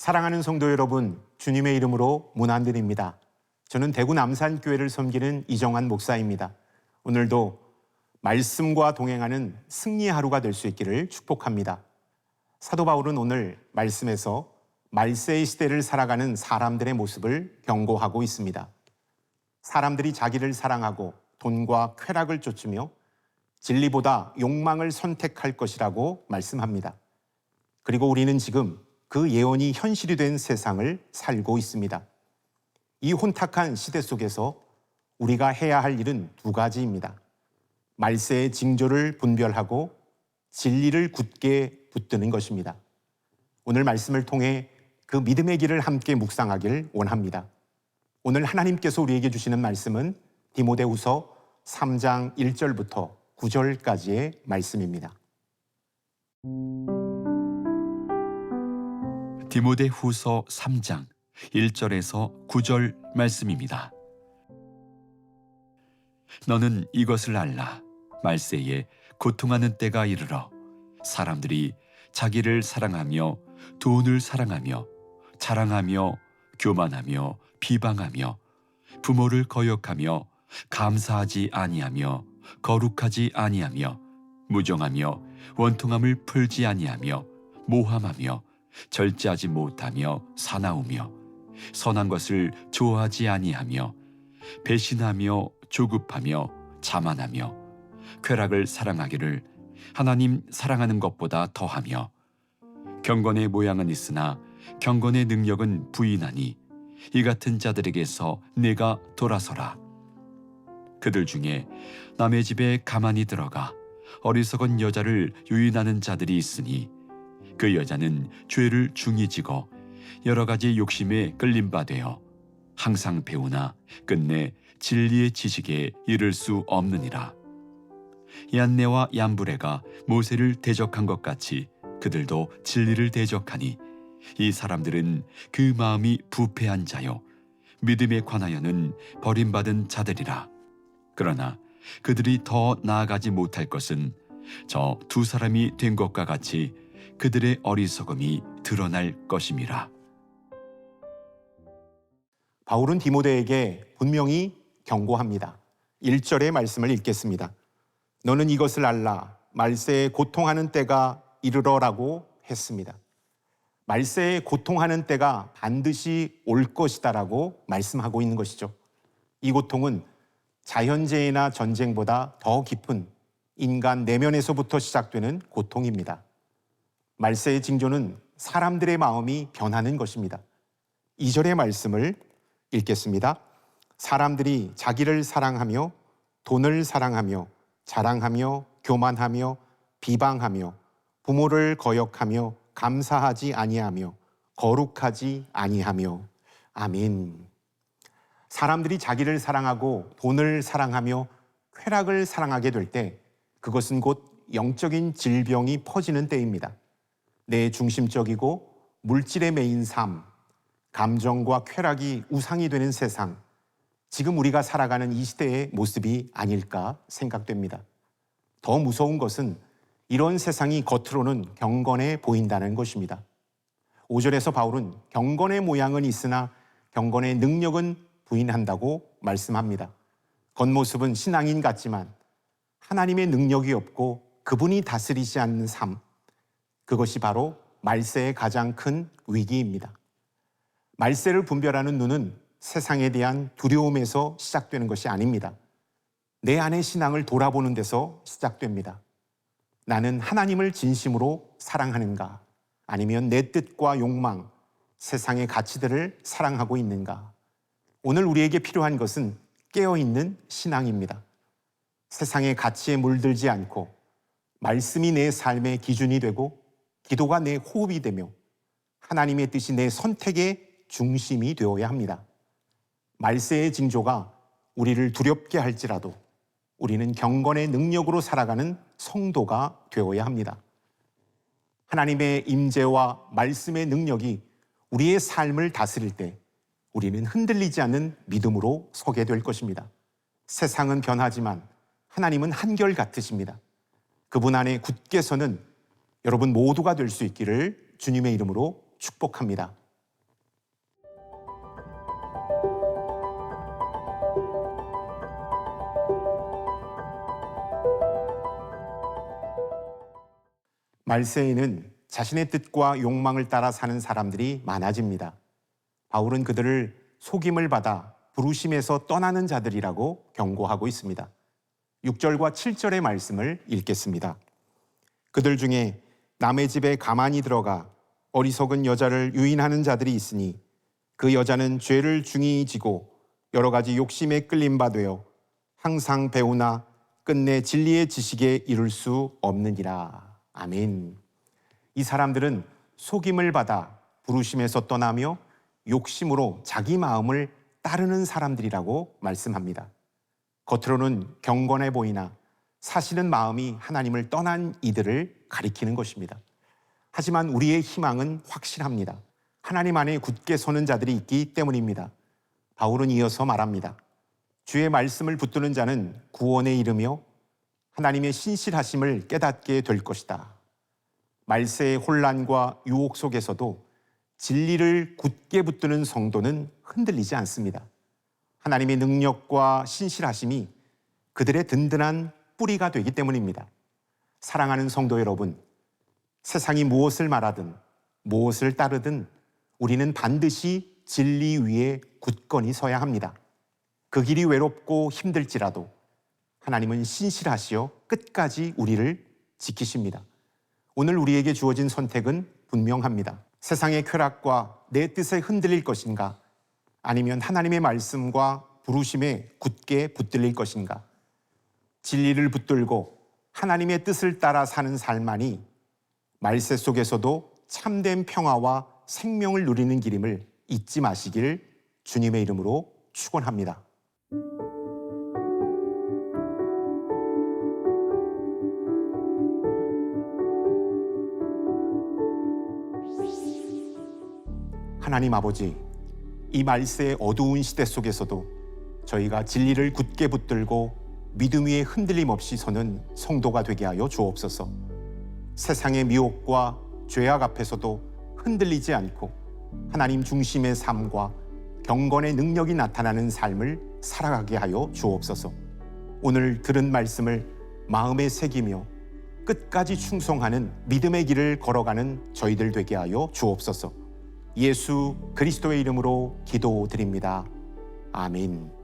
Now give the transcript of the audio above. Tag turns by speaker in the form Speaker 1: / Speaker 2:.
Speaker 1: 사랑하는 성도 여러분, 주님의 이름으로 문안드립니다. 저는 대구 남산교회를 섬기는 이정환 목사입니다. 오늘도 말씀과 동행하는 승리의 하루가 될 수 있기를 축복합니다. 사도 바울은 오늘 말씀에서 말세의 시대를 살아가는 사람들의 모습을 경고하고 있습니다. 사람들이 자기를 사랑하고 돈과 쾌락을 쫓으며 진리보다 욕망을 선택할 것이라고 말씀합니다. 그리고 우리는 지금 그 예언이 현실이 된 세상을 살고 있습니다. 이 혼탁한 시대 속에서 우리가 해야 할 일은 두 가지입니다. 말세의 징조를 분별하고 진리를 굳게 붙드는 것입니다. 오늘 말씀을 통해 그 믿음의 길을 함께 묵상하길 원합니다. 오늘 하나님께서 우리에게 주시는 말씀은 디모데후서 3장 1절부터 9절까지의 말씀입니다.
Speaker 2: 디모데후서 3장 1절에서 9절 말씀입니다. 너는 이것을 알라. 말세에 고통하는 때가 이르러 사람들이 자기를 사랑하며 돈을 사랑하며 자랑하며 교만하며 비방하며 부모를 거역하며 감사하지 아니하며 거룩하지 아니하며 무정하며 원통함을 풀지 아니하며 모함하며 절제하지 못하며 사나우며 선한 것을 좋아하지 아니하며 배신하며 조급하며 자만하며 쾌락을 사랑하기를 하나님 사랑하는 것보다 더하며 경건의 모양은 있으나 경건의 능력은 부인하니 이 같은 자들에게서 내가 돌아서라. 그들 중에 남의 집에 가만히 들어가 어리석은 여자를 유인하는 자들이 있으니 그 여자는 죄를 중히 지고 여러 가지 욕심에 끌림바 되어 항상 배우나 끝내 진리의 지식에 이를 수 없느니라. 얀네와 얀브레가 모세를 대적한 것 같이 그들도 진리를 대적하니 이 사람들은 그 마음이 부패한 자요 믿음에 관하여는 버림받은 자들이라. 그러나 그들이 더 나아가지 못할 것은 저 두 사람이 된 것과 같이 그들의 어리석음이 드러날 것임이라.
Speaker 1: 바울은 디모데에게 분명히 경고합니다. 1절의 말씀을 읽겠습니다. 너는 이것을 알라. 말세에 고통하는 때가 이르러라고 했습니다. 말세에 고통하는 때가 반드시 올 것이다라고 말씀하고 있는 것이죠. 이 고통은 자연재해나 전쟁보다 더 깊은 인간 내면에서부터 시작되는 고통입니다. 말세의 징조는 사람들의 마음이 변하는 것입니다. 2절의 말씀을 읽겠습니다. 사람들이 자기를 사랑하며 돈을 사랑하며 자랑하며 교만하며 비방하며 부모를 거역하며 감사하지 아니하며 거룩하지 아니하며. 아멘. 사람들이 자기를 사랑하고 돈을 사랑하며 쾌락을 사랑하게 될 때 그것은 곧 영적인 질병이 퍼지는 때입니다. 내 중심적이고 물질에 매인 삶, 감정과 쾌락이 우상이 되는 세상, 지금 우리가 살아가는 이 시대의 모습이 아닐까 생각됩니다. 더 무서운 것은 이런 세상이 겉으로는 경건해 보인다는 것입니다. 5절에서 바울은 경건의 모양은 있으나 경건의 능력은 부인한다고 말씀합니다. 겉모습은 신앙인 같지만 하나님의 능력이 없고 그분이 다스리지 않는 삶, 그것이 바로 말세의 가장 큰 위기입니다. 말세를 분별하는 눈은 세상에 대한 두려움에서 시작되는 것이 아닙니다. 내 안의 신앙을 돌아보는 데서 시작됩니다. 나는 하나님을 진심으로 사랑하는가? 아니면 내 뜻과 욕망, 세상의 가치들을 사랑하고 있는가? 오늘 우리에게 필요한 것은 깨어있는 신앙입니다. 세상의 가치에 물들지 않고 말씀이 내 삶의 기준이 되고 기도가 내 호흡이 되며 하나님의 뜻이 내 선택의 중심이 되어야 합니다. 말세의 징조가 우리를 두렵게 할지라도 우리는 경건의 능력으로 살아가는 성도가 되어야 합니다. 하나님의 임재와 말씀의 능력이 우리의 삶을 다스릴 때 우리는 흔들리지 않는 믿음으로 서게 될 것입니다. 세상은 변하지만 하나님은 한결같으십니다. 그분 안에 굳게 서는 여러분 모두가 될 수 있기를 주님의 이름으로 축복합니다. 말세에는 자신의 뜻과 욕망을 따라 사는 사람들이 많아집니다. 바울은 그들을 속임을 받아 부르심에서 떠나는 자들이라고 경고하고 있습니다. 6절과 7절의 말씀을 읽겠습니다. 그들 중에 남의 집에 가만히 들어가 어리석은 여자를 유인하는 자들이 있으니 그 여자는 죄를 중히 지고 여러 가지 욕심에 끌림 바 되어 항상 배우나 끝내 진리의 지식에 이룰 수 없느니라. 아멘. 이 사람들은 속임을 받아 부르심에서 떠나며 욕심으로 자기 마음을 따르는 사람들이라고 말씀합니다. 겉으로는 경건해 보이나 사실은 마음이 하나님을 떠난 이들을 가리키는 것입니다. 하지만 우리의 희망은 확실합니다. 하나님 안에 굳게 서는 자들이 있기 때문입니다. 바울은 이어서 말합니다. 주의 말씀을 붙드는 자는 구원에 이르며 하나님의 신실하심을 깨닫게 될 것이다. 말세의 혼란과 유혹 속에서도 진리를 굳게 붙드는 성도는 흔들리지 않습니다. 하나님의 능력과 신실하심이 그들의 든든한 뿌리가 되기 때문입니다. 사랑하는 성도 여러분, 세상이 무엇을 말하든 무엇을 따르든 우리는 반드시 진리 위에 굳건히 서야 합니다. 그 길이 외롭고 힘들지라도 하나님은 신실하시어 끝까지 우리를 지키십니다. 오늘 우리에게 주어진 선택은 분명합니다. 세상의 쾌락과 내 뜻에 흔들릴 것인가? 아니면 하나님의 말씀과 부르심에 굳게 붙들릴 것인가? 진리를 붙들고 하나님의 뜻을 따라 사는 삶만이 말세 속에서도 참된 평화와 생명을 누리는 길임을 잊지 마시길 주님의 이름으로 축원합니다. 하나님 아버지, 이 말세의 어두운 시대 속에서도 저희가 진리를 굳게 붙들고 믿음 위에 흔들림 없이 서는 성도가 되게 하여 주옵소서. 세상의 미혹과 죄악 앞에서도 흔들리지 않고 하나님 중심의 삶과 경건의 능력이 나타나는 삶을 살아가게 하여 주옵소서. 오늘 들은 말씀을 마음에 새기며 끝까지 충성하는 믿음의 길을 걸어가는 저희들 되게 하여 주옵소서. 예수 그리스도의 이름으로 기도드립니다. 아멘.